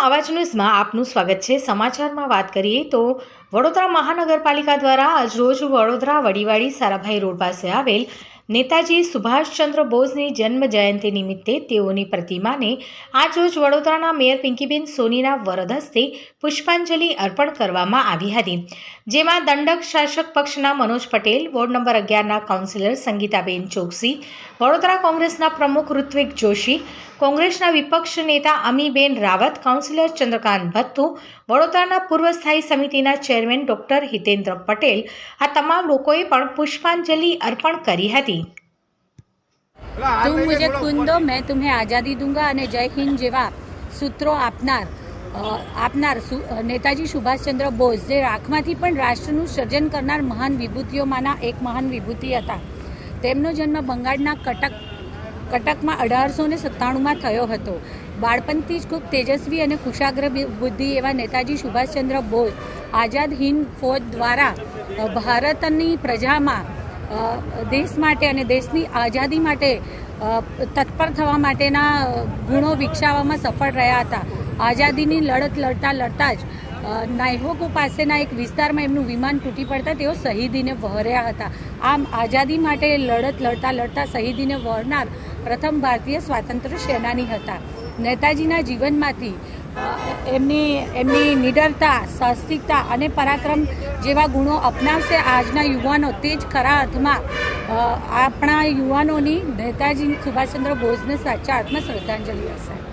અવાજ ન્યૂઝમાં આપનું સ્વાગત છે। સમાચારમાં વાત કરીએ તો વડોદરા મહાનગરપાલિકા દ્વારા આજરોજ વડોદરા વડીવાડી સારાભાઈ રોડ પાસે આવેલ નેતાજી સુભાષચંદ્ર બોઝની જન્મ જયંતિ નિમિત્તે તેઓની પ્રતિમાને આજરોજ વડોદરાના મેયર પિંકીબેન સોનીના વરદ હસ્તે પુષ્પાંજલિ અર્પણ કરવામાં આવી હતી, જેમાં દંડક શાસક પક્ષના મનોજ પટેલ, વોર્ડ નંબર 11ના કાઉન્સિલર સંગીતાબેન ચોકસી, વડોદરા કોંગ્રેસના પ્રમુખ ઋત્વિક જોશી, કોંગ્રેસના વિપક્ષ નેતા અમીબેન રાવત, કાઉન્સિલર ચંદ્રકાંત ભત્તુ, વડોદરાના પૂર્વ સ્થાયી સમિતિના ચેરમેન ડોક્ટર હિતેન્દ્ર પટેલ આ તમામ લોકોએ પણ પુષ્પાંજલિ અર્પણ કરી હતી। तुम मुझे खून दो मैं तुम्हें आज़ादी दूंगा અને જય હિન્દ જેવા સૂત્રો આપનાર નેતાજી સુભાષચંદ્ર બોઝ જે રાખમાંથી પણ રાષ્ટ્રનું સર્જન કરનાર મહાન વિભૂતિઓમાંના એક મહાન વિભૂતિ હતા। તેમનો જન્મ બંગાળના કટકમાં 1897માં થયો હતો। બાળપણથી જ ખૂબ તેજસ્વી અને કુશાગ્ર બુદ્ધિ એવા નેતાજી સુભાષચંદ્ર બોઝ આઝાદ હિન્દ ફૌજ દ્વારા ભારતની પ્રજામાં દેશ માટે અને દેશની આઝાદી માટે તત્પર થવા માટેના ગુણો વિકસાવવામાં સફળ રહ્યા હતા। આઝાદીની લડત લડતા જ નાયહોકો પાસેના એક વિસ્તારમાં એમનું વિમાન તૂટી પડતા તેઓ શહીદીને વહોર્યા હતા। આમ આઝાદી માટે લડત લડતા શહીદીને વહોરનાર પ્રથમ ભારતીય સ્વાતંત્ર્ય સેનાની હતા। નેતાજીના જીવનમાંથી એમની નિડરતા, સાહસિકતા અને પરાક્રમ જેવા ગુણો અપનાવશે આજના યુવાનો, તે જ ખરા અર્થમાં આપણા યુવાનોની નેતાજી સુભાષચંદ્ર બોઝને સાચા અર્થમાં શ્રદ્ધાંજલિ હશે।